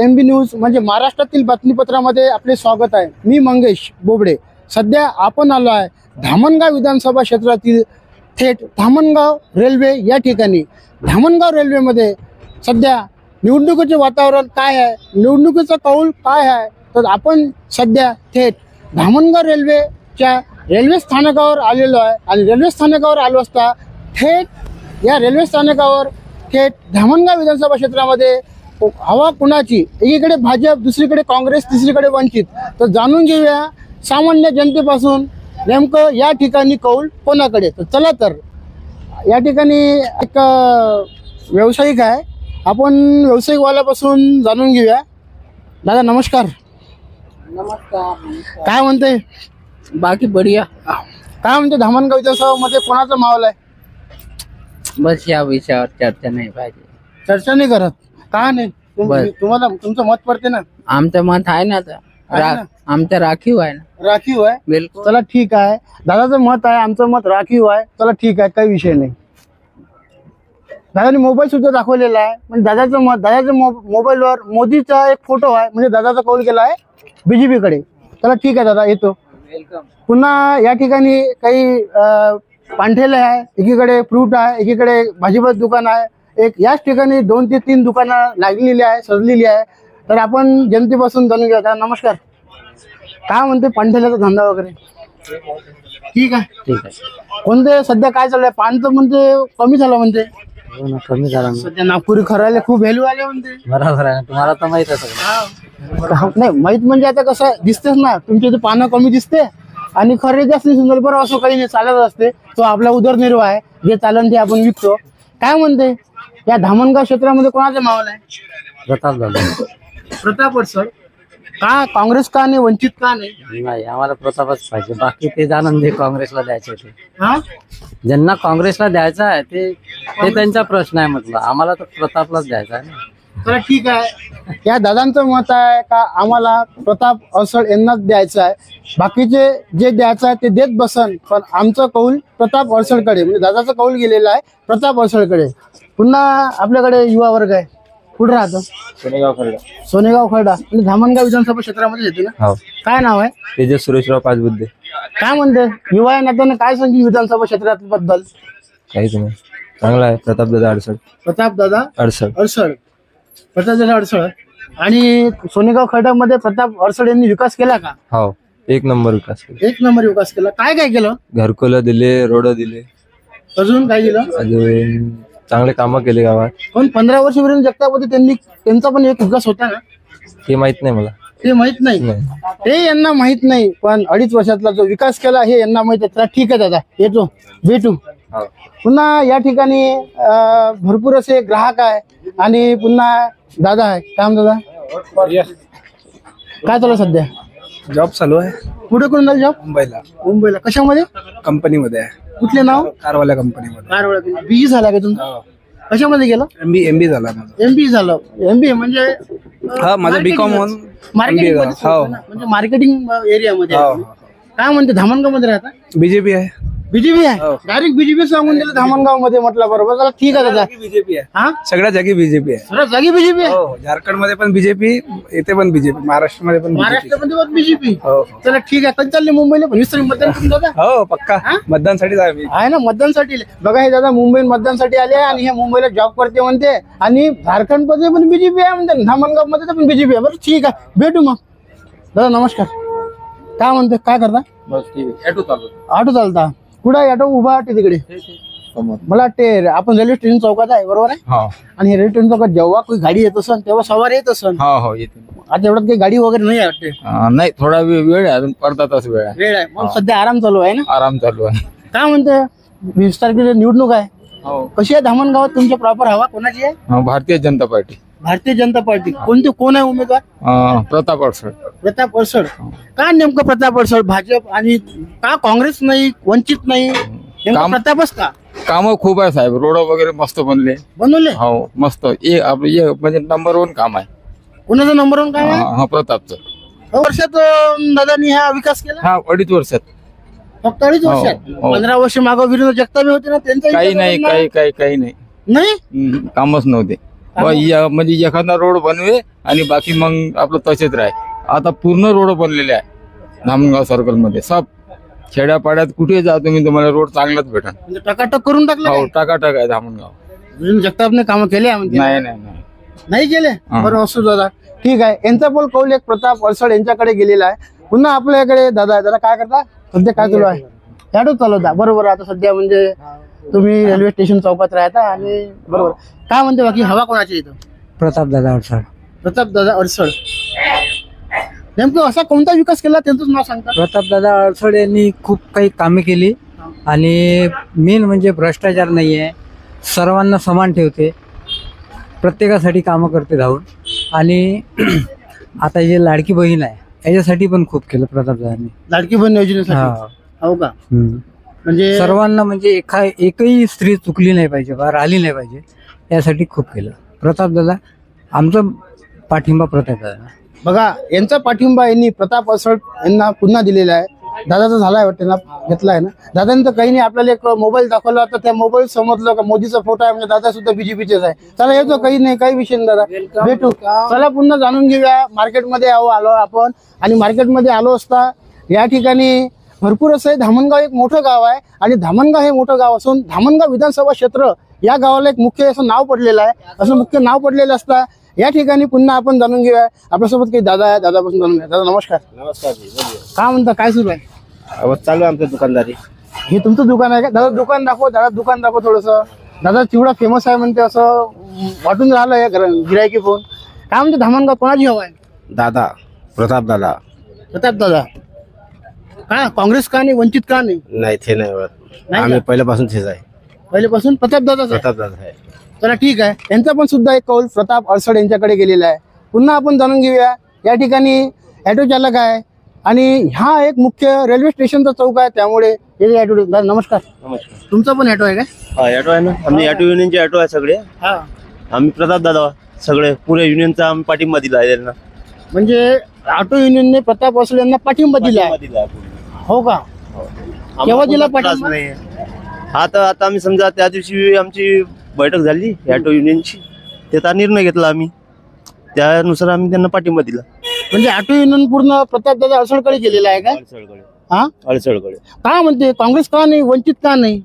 MB news म्हणजे महाराष्ट्रातील बातमीपत्रामध्ये आपले स्वागत आहे। मी मंगेश बोबडे। सध्या आपण आलो आहे धामणगाव विधानसभा क्षेत्रातील थेट धामणगाव रेल्वे या ठिकाणी। धामणगाव रेल्वेमध्ये सध्या निवडणुकीचे वातावरण काय आहे, निवडणुकीचा कौल काय आहे, तर आपण सध्या थेट धामणगाव रेल्वेच्या रेल्वे स्थानकावर आलेलो आहे। आणि रेल्वे स्थानकावर आलो असता थेट या रेल्वे स्थानकावर थेट धामणगाव विधानसभा क्षेत्रामध्ये हवा कुणाची, एकीकडे भाजप, दुसरीकडे काँग्रेस, तिसरीकडे वंचित। तर जाणून घेऊया सामान्य जनतेपासून नेमकं या ठिकाणी कौल कोणाकडे। तर चला तर या ठिकाणी एक व्यावसायिक आहे, आपण व्यावसायिकवाल्यापासून जाणून घेऊया। दादा नमस्कार। नमस्कार। काय म्हणते? बाकी बढ़िया। काय म्हणते धामणगाव विधानसभामध्ये कोणाचा माहोल आहे? बस या विषयावर चर्चा नाही पाहिजे। चर्चा नाही करत का? नाही तुम्हाला तुमचं मत पडते ना? आमचं मत आहे ना आता, आमचं राखीव आहे ना। राखीव आहे, बिलकुल। चला ठीक आहे। दादाचं मत आहे, आमचं मत राखीव आहे, चला ठीक आहे, काही विषय नाही। दादाने मोबाईल सुद्धा दाखवलेला आहे, म्हणजे दादाचं मत, दादाच्या मोबाईलवर मोदीचा एक फोटो आहे, म्हणजे दादाचा कौल केला आहे BJP कडे। चला ठीक आहे दादा, येतो। वेलकम। पुन्हा या ठिकाणी काही पांठेले आहे, एकीकडे फ्रूट आहे, एकीकडे भाजीपाला दुकान आहे, एक याच ठिकाणी 2 ते 3 दुकानं लागलेली आहे, सजलेली आहे। तर आपण जनतेपासून जाणून घेऊया। नमस्कार, काय म्हणते पांठेल्याचा धंदा वगैरे? ठीक आहे, ठीक आहे। कोणते सध्या काय चालू आहे? पानचं म्हणते कमी झालं म्हणते। कमी झाला सध्या नागपुरी खरायला खूप व्हॅल्यू आले म्हणते। बरोबर आहे, तुम्हाला तर माहित आहे। नाही माहित म्हणजे आता कसं दिसतेच ना, तुमचे ते पानं कमी दिसते आणि खरे जास्त सुंदर, बरं असं काही नाही, चालत असते। तो आपला उदरनिर्वाह आहे, जे चालन ते आपण विकतो। काय म्हणते या धामणगाव क्षेत्रामध्ये कोणाचा माहोल आहे? प्रताप दादा। प्रताप सर का? काँग्रेस का नाही, वंचित का नाही? नाही, आम्हाला प्रतापच पाहिजे, बाकी ते जाणून दे काँग्रेसला द्यायचे ते। हा, ज्यांना काँग्रेसला द्यायचा आहे ते त्यांचा प्रश्न आहे, म्हटलं आम्हाला तर प्रतापलाच द्यायचा आहे ना। तर ठीक आहे, या दादांचं मत आहे का आम्हाला प्रताप अडसळ यांनाच द्यायचं आहे, बाकीचे जे द्यायचं आहे ते देत बसन, पण आमचं कौल प्रताप अडसळकडे, म्हणजे दादाचं कौल गेलेलं आहे प्रताप अडसळकडे। पुन्हा आपल्याकडे युवा वर्ग आहे, कुठे राहतो? सोनेगाव खरडा। सोनेगाव खरडा, म्हणजे धामणगाव विधानसभा क्षेत्रामध्ये येते ना? हो। काय नाव आहे? तेजस सुरेशराव पाचबुद्धे। काय म्हणते युवा नात्याने काय सांगेल विधानसभा क्षेत्राबद्दल? काहीच नाही, चांगला आहे प्रतापदादा अडसळ। प्रतापदादा अडसळ प्रतापदादा अडसळ। आणि सोनेगाव खरड्यामध्ये प्रताप अडसळ यांनी विकास केला का? हो, 1 नंबर विकास केला। 1 नंबर विकास केला। काय काय केलं? घरकुलं दिले, रोड दिले, अजून काय केलं? अजून चांगले कामं केले गावात। पण 15 वर्षापर्यंत जगताप होते, त्यांचा पण एक विकास होता ना? ते माहित नाही मला। ते माहित नाही, ते यांना माहित नाही, पण 2.5 वर्षातला जो विकास केला हे यांना माहित आहे। ठीक आहे दादा, येतो, भेटू। पुन्हा या ठिकाणी भरपूर असे ग्राहक आहे आणि पुन्हा दादा आहे। काम दादा काय चालू सध्या? जॉब चालू आहे। कुठे करून जाईल जॉब? मुंबईला कशामध्ये? कंपनीमध्ये आहे। कुठले नाव? कारवाल्या कंपनीमध्ये। कारवाला। BE झाला का तुमचा? कशामध्ये गेलं? MB झाला माझा। MBE झालं। MBA म्हणजे हा, माझा BCom मार्केटिंग, म्हणजे मार्केटिंग एरियामध्ये। काय म्हणते धामणगाव मध्ये राहता? BJP आहे। BJP आहे, डायरेक्ट BJP सांगून दिलं धामणगाव मध्ये, म्हटलं बरोबर। चला ठीक आहे दादा, BJP आहे। हा, सगळ्या जागी BJP आहे। सगळ्या जागी BJP आहे। हो, झारखंड मध्ये पण BJP, इथे पण BJP, महाराष्ट्रामध्ये पण महाराष्ट्रामध्ये पण BJP। हो। चला ठीक आहे, कधी चालले मुंबईला? 20 तारीख मतदान करून दादा? हो, पक्का मतदानसाठीच आहे मी। आहे ना, मतदानसाठी बघा, हे दादा मुंबई मतदानसाठी आले आणि हे मुंबईला जॉब करते म्हणते, आणि झारखंड मध्ये पण BJP आहे म्हणते, धामणगाव मध्ये पण BJP आहे। बरं ठीक आहे, भेटू मग। दादा नमस्कार, काय म्हणते, काय करता? बस ठीक आहे, ऑटो चालू। ऑटो चालता? कुठं ऑटो उभा वाटते तिकडे? मला वाटते आपण रेल्वे स्टेशन चौकात आहे, बरोबर आहे? आणि रेल्वे स्टेशन चौकात जेव्हा काही गाडी येत असन तेव्हा सवार येत असन? हो येते। आता एवढ्यात काही गाडी वगैरे नाही वाटते? नाही, थोडा वेळ आहे अजून, अर्धा तास वेळ आहे। वेळ आहे, मग सध्या आराम चालू आहे ना? आराम चालू आहे। काय म्हणते 20 तारखेला निवडणूक आहे, कशी आहे धामणगावात? तुमच्या प्रॉपर हवा कोणाची आहे? भारतीय जनता पार्टी। भारतीय जनता पार्टी। कोण आहे उमेदवार? प्रताप अडसळ। प्रताप अडसळ का? नेमकं प्रताप अडसळ? भाजप आणि का काँग्रेस नाही, वंचित नाही, नेमकं प्रतापच का? काम खूप आहे साहेब, रोड वगैरे मस्त बनवले। हो मस्त, म्हणजे नंबर 1 काम आहे। कोणाचा नंबर 1 काय आहे? प्रतापचं। वर्षात दादांनी हा विकास केला? हा, 2.5 वर्षात। फक्त 2.5 वर्षात? 15 वर्ष मागं विरोध जगताप होते ना, त्यांचा काही नाही, काही नाही, नाही कामच नव्हते। म्हणजे एखादा रोड बनवे आणि बाकी मग आपलं तसेच राहे. आता पूर्ण रोड बनलेले आहे धामणगाव सर्कल मध्ये. सब खेड्यापाड्यात कुठे जा तुम्ही, तुम्हाला रोड चांगलाच भेटा. म्हणजे टकाटक करून टाकलं हो काय? टाकाटक आहे धामणगाव. विरेंद्र जगतापने कामं केले आहे म्हणजे? नाही नाही नाही नाही केले. हा. बरं असू दादा, ठीक आहे. यांचा पण कौल एक प्रताप अडसड यांच्याकडे गेलेला आहे. पुन्हा आपल्याकडे दादा आहे. दादा काय करता सध्या, काय चालू आहे? ऑटो चालवता. बरोबर. आता सध्या म्हणजे तुम्ही रेल्वे स्टेशन चौकात राहता आणि बरोबर. काय म्हणते बाकी हवा कोणाची इथं? प्रताप दादा अडसड. प्रताप दादा अडसड. नेमकं असा कोणता विकास केला त्यांचंच नाव सांगता? प्रताप दादा अडसड यांनी खूप काही कामे केली आणि मेन म्हणजे भ्रष्टाचार नाही आहे. सर्वांना समान ठेवते, प्रत्येकासाठी कामं करते धावून. आणि आता जे लाडकी बहीण आहे याच्यासाठी पण खूप केलं प्रताप दादांनी. लाडकी बहीण योजनेसाठी. हो का? म्हणजे सर्वांना म्हणजे एकही स्त्री चुकली नाही पाहिजे, बा राहिली नाही पाहिजे, यासाठी खूप केलं प्रताप दादा. आमचा पाठिंबा प्रताप दादा. बघा, यांचा पाठिंबा यांनी प्रताप अडसड यांना पुन्हा दिलेला आहे. दादाचा झालाय वाटतं ना, घेतलाय ना दादांनी. तर काही नाही, आपल्याला एक मोबाईल दाखवला तर त्या मोबाईल समजलं का मोदीचा फोटो आहे म्हणजे दादा सुद्धा बीजेपीचेच आहे. चला येतो, काही नाही, काही विषय नाही दादा, भेटू. चला पुन्हा जाणून घेऊया. मार्केटमध्ये आलो आपण आणि मार्केटमध्ये आलो असता या ठिकाणी भरपूर असं आहे. धामणगाव एक मोठं गाव आहे आणि धामणगाव हे मोठं गाव असून धामणगाव विधानसभा क्षेत्र या गावाला एक मुख्य असं नाव पडलेलं आहे. असं मुख्य नाव पडलेलं असता या ठिकाणी पुन्हा आपण जाणून घेऊया. आपल्यासोबत काही दादा आहे, दादापासून जाणून घ्या. दादा नमस्कार. नमस्कार. काय म्हणता, काय सुरू आहे? चालू आहे आमचं दुकानदारी. हे तुमचं दुकान आहे का? दादा दुकान दाखव, दादा दुकान दाखव थोडस. दादा चिवडा फेमस आहे म्हणते, असं वाटून राहिलंय गिरायकी फोन. काय म्हणते धामणगाव कोणाची हवा आहे? दादा प्रताप दादा. प्रताप दादा. का काँग्रेस का नाही, वंचित का नाही? नाही ते नाही ओळखत. नाही आम्ही का? पहिल्यापासून तेच आहे. पहिल्यापासून प्रताप दादा. प्रताप दादा आहे. चला ठीक आहे. यांचा पण सुद्धा एक कौल प्रताप अडसड यांच्याकडे गेलेला आहे. पुन्हा आपण जाणून घेऊया. या ठिकाणी ऑटो चालक आहे आणि हा एक मुख्य रेल्वे स्टेशनचा चौक आहे, त्यामुळे हे ऑटो. दादा नमस्कार. नमस्कार. तुमचा पण ऑटो आहे का? हा ऑटो आहे ना, आम्ही ऑटो युनियनचे ऑटो आहे सगळे. हा. आम्ही प्रताप दादा सगळे पुऱ्या युनियनचा आम्ही पाठिंबा दिला आहे त्यांना. म्हणजे ऑटो युनियनने प्रताप अडसड यांना पाठिंबा दिला आहे. दिला आहे. हो का? आम्हाला केव्हा दिला कोणता त्रास पाठिंबा? नाही. आता आम्ही समजा त्या दिवशी आमची बैठक झाली ऑटो युनियनची, त्याचा निर्णय घेतला आम्ही, त्यानुसार आम्ही त्यांना पाठिंबा दिला. म्हणजे ऑटो युनियन पूर्ण प्रताप दादा अडसडकडे गेलेला आहे का? हा. अडसळकडे. काय म्हणते काँग्रेस का नाही, वंचित का नाही?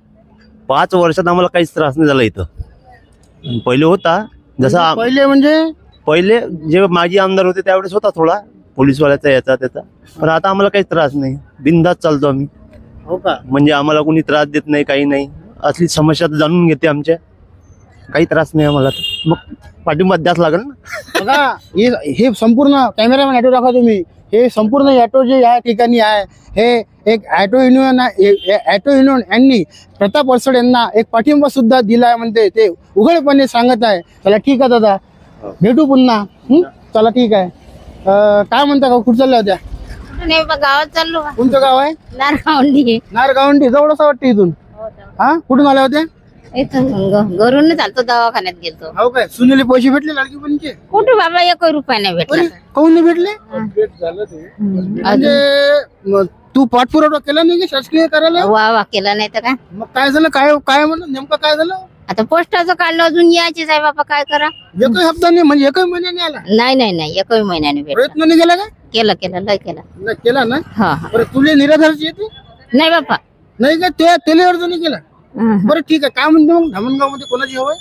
5 वर्षात आम्हाला काहीच त्रास नाही झाला इथं. पहिले होता जसा पहिले म्हणजे पहिले जे माजी आमदार होते त्यावेळेस होता थोडा पोलीसवाल्याचा याचा त्याचा, पण आता आम्हाला काही त्रास नाही, बिनधास्त चालतो आम्ही. हो का? म्हणजे आम्हाला कोणी त्रास देत नाही, काही नाही. असली समस्या तर जाणून घेते आमच्या, काही त्रास नाही आम्हाला. मग पाठिंबा द्यास लागेल ना. बघा, हे संपूर्ण कॅमेरामॅन ऑटो दाखवा तुम्ही. हे संपूर्ण ऑटो जे या ठिकाणी आहे हे एक ऑटो युनियन ऑटो युनियन यांनी प्रताप अडसड यांना एक पाठिंबा सुद्धा दिला आहे म्हणते, ते उघडपणे सांगत आहे. चला ठीक आहे दादा, भेटू पुन्हा. चला ठीक आहे. काय म्हणता का, कुठं चालल्या होत्या? नाही बा, गावात चाललो बा. कोणतं गाव आहे? नारगावंडी. नारगावंडी. जवळच वाटतं इथून. हा, कुठून आल्या होत्या? इथून घरून चालतो, दवाखान्यात गेलतो. हो काय? सुनेले पैसे भेटले लाडकी बहिणीचे? कुठे बाबा, 1 रुपया नाही भेटला. काहून नाही भेटले? म्हणजे तू पाठपुरावा केला नाही की शासकीय करायला? वा केला नाही तर काय. मग काय झालं? काय म्हणलं नेमकं काय झालं? आता पोस्टाचं काढलं, अजून यायचीच आहे बाबा, काय करा. एकही हप्ता नाही म्हणजे एकही महिन्याने आला? नाही 1 महिन्याने भेटला. प्रयत्न नाही केला का? केलं लय केला. नाही केला ना? हा. बरं, तुले निराधारची येते? नाही बापा. नाही का? तेले अर्ज नाही केला? बरं ठीक आहे. काय म्हणते मग धामणगाव मध्ये कोणाची हवं आहे?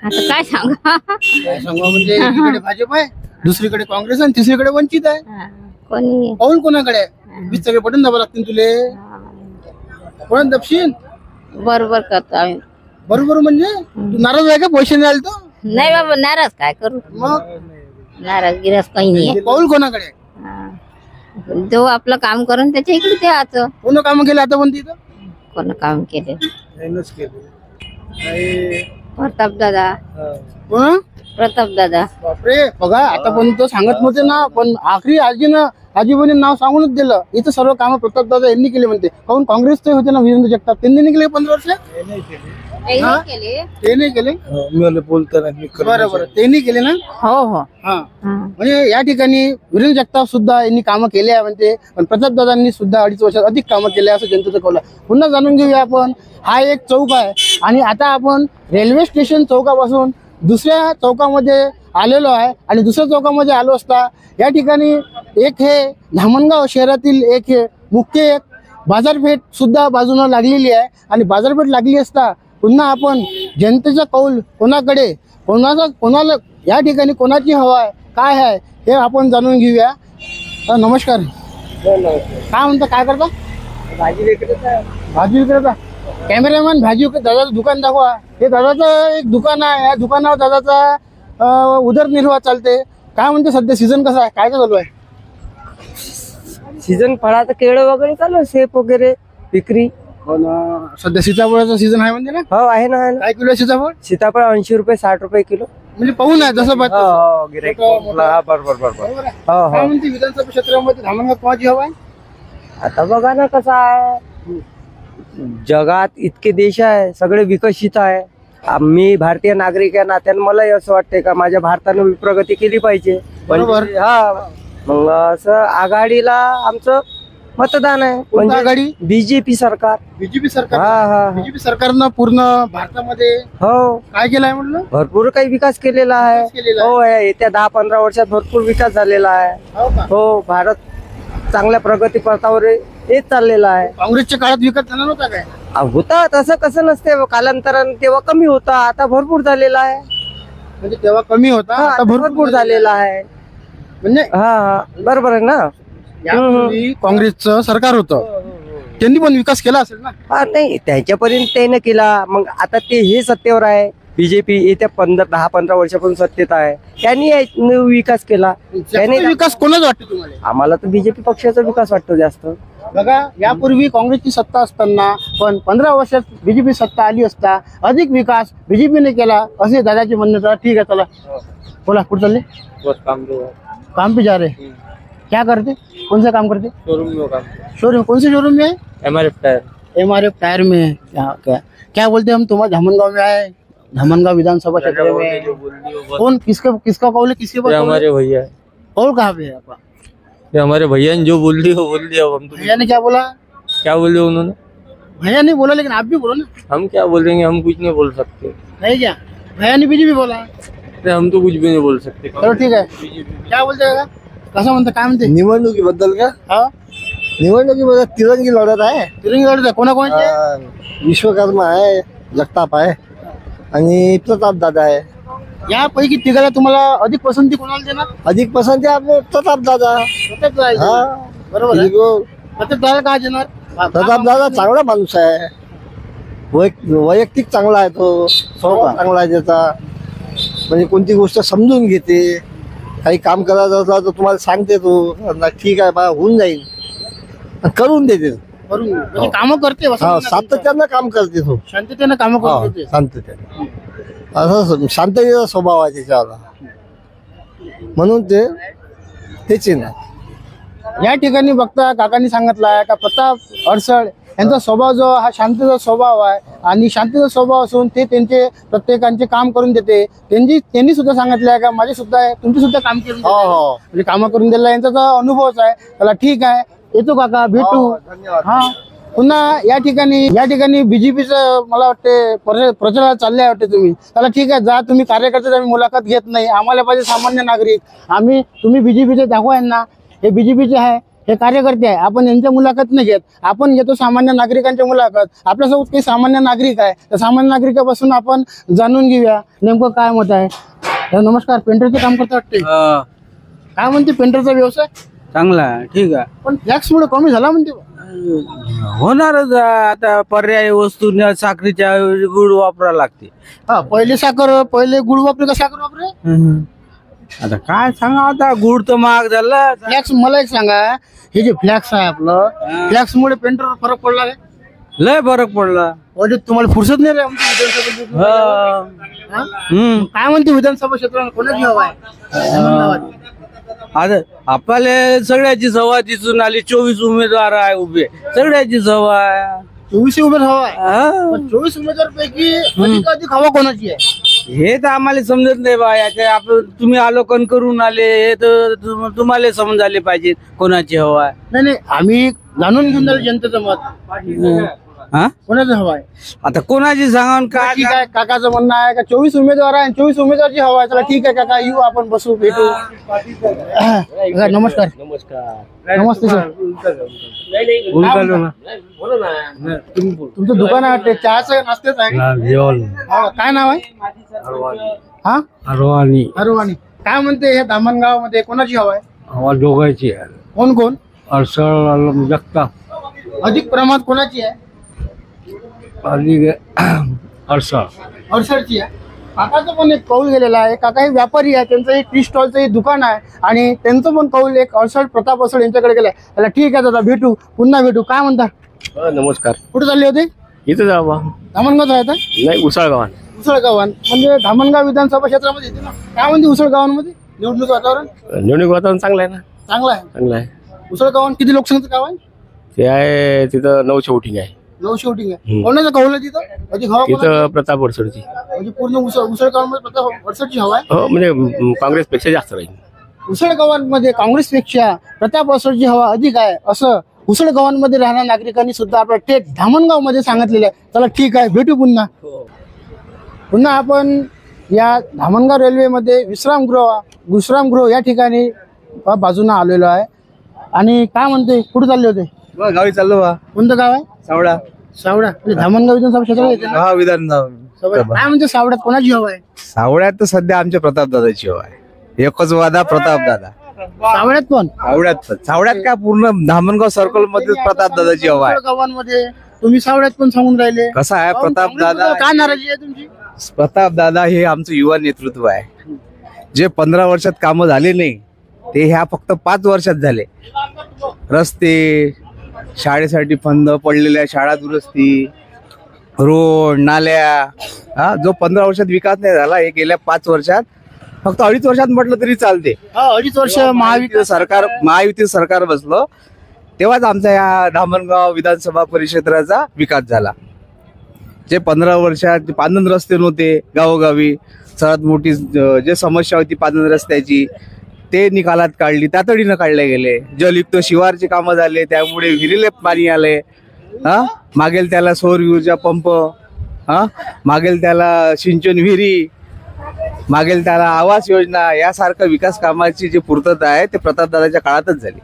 आता काय सांगा. काय सांगा म्हणजे, एकीकडे भाजप आहे, दुसरीकडे काँग्रेस आणि तिसरीकडे वंचित आहे. कोणी पाऊल कोणाकडे आहे? वीस सगळे बटन दाबा लागतील तुले. कोणा दपशील? बरोबर करतो आम्ही. बरोबर म्हणजे तू नाराज आहे का पैसे नाही आले तर? नाही बाबा, नाराज काय करू. मग नाराज गिराज काही नाही. पाऊल कोणाकडे आहे? जो आपलं काम करून त्याच्या इकडे द्यायचं. कोण काम केलं आता पण तिथं? कोण काम केले? प्रताप दादा. कोण? प्रताप दादा. बापरे, बघा आता पण तो सांगत नव्हते ना, पण आखरी आजीबाईने नाव सांगूनच दिलं. इथं सर्व कामं प्रताप दादा यांनी केले म्हणते. काहून काँग्रेसचे होते ना विरेंद्र जगताप, त्यांनी नाही केले 15 वर्ष? ते नाही केले. बरोबर, त्यांनी केले ना? हो. हा. म्हणजे या ठिकाणी विरेंद्र जगताप सुद्धा यांनी कामं केले आहे म्हणते, पण प्रताप दादांनी सुद्धा 2.5 वर्षात अधिक कामं केले असं जनतेचं कौल आहे. पुन्हा जाणून घेऊया आपण. हा एक चौक आहे आणि आता आपण रेल्वे स्टेशन चौकापासून दुसऱ्या चौकामध्ये आलेलो आहे आणि दुसऱ्या चौकामध्ये आलो असता या ठिकाणी एक हे धामणगाव शहरातील एक हे मुख्य एक बाजारपेठ सुद्धा बाजूला लागलेली आहे आणि बाजारपेठ लागली असता पुन्हा आपण जनतेचा कौल कोणाकडे कोणाला या ठिकाणी कोणाची हवा आहे काय आहे हे आपण जाणून घेऊया. नमस्कार. काय म्हणता, काय करता? भाजी विक्रेता. भाजी विक्रेता. कॅमेरामॅन भाजी दादाचं दुकान दाखवा. हे दादाचं एक दुकान आहे. या दुकानावर दादाचा उदरनिर्वाह चालते. काय म्हणते सध्या सीझन कसा आहे, काय चालू आहे? सीझन फळाचं केळं वगैरे चालू आहे, सेप वगैरे विक्री. हो ना, सध्या सीताफळाचा सीझन आहे म्हणते ना. हो आहे ना, आहे ना. काय किलो आहे सीताफळ? सीताफळ 80 रुपये 60 रुपये किलो. म्हणजे पाहून आहे जसं पाहिजे तसं. हो गिऱ्हाईक. बरोबर. बरोबर आहे. हो काय हो. म्हणते विधानसभा क्षेत्रामध्ये धामणगाव कोणाची हवा आहे? आता बघा ना कसं आहे, जगात इतके देश आहे, सगळे विकसित आहे. मी भारतीय नागरिक या नात्याने मलाही असं वाटते का माझ्या भारतानं प्रगती केली पाहिजे. बरोबर. हा, मग असं आघाडीला आमचं मतदान आहे. कोणती आघाडी? बीजेपी सरकार. बीजेपी सरकार. हा हा हा. बीजेपी सरकारनं पूर्ण भारतामध्ये हो, काय केलं आहे म्हटलं? भरपूर काही विकास केलेला आहे. विकास केलेला आहे. हो, येत्या 10-15 वर्षात भरपूर विकास झालेला आहे. हो का? हो, भारत चांगल्या प्रगती पथावर येत चाललेला आहे. काँग्रेसच्या काळात विकास झाला नव्हता काय? होता तसं कसं नसते, कालांतराने तेव्हा कमी होता, आता भरपूर झालेला आहे. म्हणजे तेव्हा कमी होता, हा, आता आता भरपूर झालेला आहे. म्हणजे हा हा, बरोबर आहे ना. यापूर्वी काँग्रेसचं सरकार होतं, त्यांनी पण विकास केला असेल ना. हा, नाही त्याच्यापर्यंत त्याने केला. मग आता ते हे सत्तेवर आहे, बीजेपी येत्या 10-15 वर्षापासून सत्तेत आहे, त्यांनी विकास केला. त्याने जास्त विकास कोणाच वाटतो तुम्हाला? आम्हाला तर बीजेपी पक्षाचा विकास वाटतो जास्त. बघा, यापूर्वी काँग्रेसची सत्ता असताना पण 15 वर्षात बीजेपी सत्ता आली असता अधिक विकास बीजेपीने केला असे दादाचे म्हणणं होतं. ठीक आहे, चला बोला, कुठं चालले? काम पे जा रहे. क्या करते, कौन सा काम करते? शोरूम. कौन से शोरूम में है? MRF टायर में. क्या बोलते हम, तुम्हारा धामनगांव में आए, धामनगांव विधानसभा क्षेत्र में कौन किसका कौल है, किसके पास? हमारे भैया, कौल कहाँ पे है आपका? ये हमारे भैया ने जो बोल दिया वो बोल दिया. अब हम तो भैया ने क्या बोला? क्या बोले उन्होंने? भैया नहीं बोला, लेकिन आप भी बोलो ना. हम क्या बोलेंगे, हम कुछ नहीं बोल सकते. नहीं क्या, भैया ने बीजेपी बोला. अरे हम तो कुछ भी नहीं बोल सकते. चलो ठीक आहे. क्या बोलते का, कसं म्हणतं, काय म्हणते? निवडणुकीबद्दल का? हा, निवडणुकीमध्ये तिरंगी लढत आहे. तिरंगी लढत आहे. कोणाकोणाचे? विश्वकर्मा आहे, जगताप आहे आणि प्रताप दादा आहे. यापैकी तिघाला तुम्हाला अधिक पसंती कोणाला देणार? अधिक पसंती आपले प्रताप दादा. प्रताप दादा. हा, बरोबर आहे. प्रताप दादा का देणार? प्रताप दादा चांगला माणूस आहे, वैयक्तिक चांगला आहे, तो स्वभाव चांगला आहे त्याचा. म्हणजे कोणती गोष्ट समजून घेते, काही काम करायचं असलं तर तुम्हाला सांगते तो, ठीक आहे बा होऊन जाईल, करून देते. करून म्हणजे कामं करते. हा, सातत्यानं काम करते तो. शांततेनं कामं करून देते. शांततेने, असं शांततेचा स्वभाव आहे त्याच्यावाला, म्हणून त्याचे ना. या ठिकाणी बघता काकांनी सांगितलं आहे का प्रताप अडसळ यांचा स्वभाव जो हा शांततेचा स्वभाव आहे आणि शांततेचा स्वभाव असून ते त्यांचे प्रत्येकांचे काम करून देते. त्यांनी सुद्धा सांगितलं आहे का माझे सुद्धा आहे, तुमचे सुद्धा काम करून देते. म्हणजे कामं करून दिला यांचा जो अनुभवच आहे. त्याला ठीक आहे, येतो काका, भेटू. हा, पुन्हा या ठिकाणी बीजेपीचं मला वाटते प्रचार चालले वाटते तुम्ही. त्याला ठीक आहे, जा तुम्ही कार्यकर्ते, आम्ही मुलाखत घेत नाही, आम्हाला पाहिजे सामान्य नागरिक. तुम्ही बीजेपीचे दाखवा यांना, हे बीजेपीचे आहे, हे कार्यकर्ते आहे, आपण यांच्या मुलाखत नाही घेत, आपण घेतो सामान्य नागरिकांच्या मुलाखत. आपल्यासोबत काही सामान्य नागरिक आहे, त्या सामान्य नागरिकापासून आपण जाणून घेऊया नेमकं काय मत आहे. नमस्कार, पेंटरचे काम करता वाटते, काय म्हणते पेंटरचा व्यवसाय? चांगला आहे, ठीक आहे. पण टॅक्समुळे कमी झाला म्हणते. होणारच आता, पर्याय वस्तू साखरेच्या गुळ वापरायला लागते. हा, पहिले गुळ वापरे का साखर वापरे? आता काय सांगा, आता गुळ तर महाग झाला. फ्लॅक्स, मला एक सांगा, हे जे फ्लॅक्स आहे आपलं, फ्लॅक्स मुळे पेंटर फरक पडला काय? लय फरक पडला. तुम्हाला फुरसत नाही रे आमच्या विधानसभा. हा? काय म्हणते विधानसभा क्षेत्राला कोणाची हवा आहे? आता आपल्याला सगळ्याची सभा दिसून आली. 24 उमेदवार आहे उभे, सगळ्याची सभा आहे. 24 उमेदवार हवा आहे. 24 उमेदवार पैकी अधिक हवा कोणाची आहे हे तर आम्हाला समजत नाही बा. याच्या आपण तुम्ही अवलोकन करून आले, हे तर तुम्हाला समजायला पाहिजे कोणाची हवा आहे. नाही, आम्ही जाणून घेऊन झालं जनतेचं मत. हा? कोणाची हवा आहे? आता कोणाची सांगा काय ठीक आहे, काकाचं म्हणणं आहे का 24 उमेदवार आहे, 24 उमेदवारची हवा आहे. चला ठीक आहे काका, येऊ आपण बसू भेटू. नमस्कार. नमस्ते सर. तुमचं दुकान आहे वाटते, चहाचं नाश्त्याचं आहे का? काय नाव आहे? हा, अरवानी. काय म्हणते हे धामणगाव मध्ये कोणाची हवा आहे? हवा दोघांची आहे. कोण कोण? अडसळ जगताप अधिक प्रमाणात कोणाची आहे? आणि अडसळ अडसरची आहे. काकाचं पण एक कौल गेलेला आहे. काका हे व्यापारी आहे, त्यांचं एक टी स्टॉलचं एक दुकान आहे आणि त्यांचं पण कौल एक अडसळ प्रताप अडसळ यांच्याकडे गेलाय. त्याला ठीक आहे दादा, भेटू, पुन्हा भेटू. काय म्हणता? नमस्कार. कुठे चालले होते? इथं जावा. धामणगाव राहता? नाही, उसळगावान. उसळगावान म्हणजे धामणगाव विधानसभा क्षेत्रामध्ये येते ना. काय म्हणते उसळगावांमध्ये निवडणूक वातावरण? निवडणूक वातावरण चांगलं आहे ना. चांगलं आहे. चांगलं आहे. उसळगावान किती लोकसंख्येचं गाव आहे? ते आहे तिथं 9 शूटिंग आहे. 9 शूटिंग आहे. कोणाचं कौल आहे तिथं? अधिक हवा कोणाची? तिथं प्रताप अडसळची. म्हणजे पूर्ण उसळगावांमध्ये प्रताप अडसरची हवा आहे. हो, म्हणजे काँग्रेसपेक्षा जास्त राहील. उसळगावांमध्ये काँग्रेसपेक्षा प्रताप अडसरची हवा अधिक आहे असं उसळगावांमध्ये राहणाऱ्या नागरिकांनी सुद्धा आपल्या थेट धामणगाव मध्ये सांगितलेलं आहे. चला ठीक आहे, भेटू पुन्हा आपण या धामणगाव रेल्वेमध्ये विश्रामगृह या ठिकाणी बाजूने आलेलो आहे. आणि काय म्हणते, कुठे चालले होते? गावी चाललो बा. कोणतं गाव आहे? सावडा. म्हणजे धामणगाव विधानसभा क्षेत्रात येते ना? हा, विधान काय म्हणते सावड्यात कोणाची हवा आहे? सावड्यात तर सध्या आमच्या प्रतापदादाची हवा आहे. एकच वादा प्रतापदादा. सावड्यात पण? सावड्यात काय पूर्ण धामणगाव सर्कल मध्ये प्रतापदादाची हवा आहे. गावांमध्ये तुम्ही सावड्यात पण सांगून राहिले. कसं आहे, प्रतापदादा काय नाराजी आहे तुमची? प्रतापदादा हे आमचं युवा नेतृत्व आहे. जे 15 वर्षात कामं झाले नाही ते ह्या फक्त 5 वर्षात झाले. रस्ते, शाळेसाठी फंड पडलेल्या शाळा दुरुस्ती, रोड, नाल्या, हा जो 15 वर्षात विकास नाही झाला हे गेल्या 5 वर्षात, फक्त 2.5 वर्षात म्हटलं तरी चालते. 2.5 वर्ष महायुती सरकार बसलं तेव्हाच आमचा या धामणगाव विधानसभा परिक्षेत्राचा विकास झाला. जे 15 वर्षात पांदन रस्ते नव्हते गावोगावी, सर्वात मोठी जे समस्या होती पांदन रस्त्याची ते निकालात काढली, तातडीनं काढले गेले. जलयुक्त शिवारचे कामं झाले, त्यामुळे विहिरीले पाणी आले. हा, मागेल त्याला सौर ऊर्जा पंप, हा मागेल त्याला सिंचन विहिरी, मागेल त्याला आवास योजना, यासारखं विकास कामाची जी पूर्तता आहे ते प्रतापदादाच्या काळातच झाली.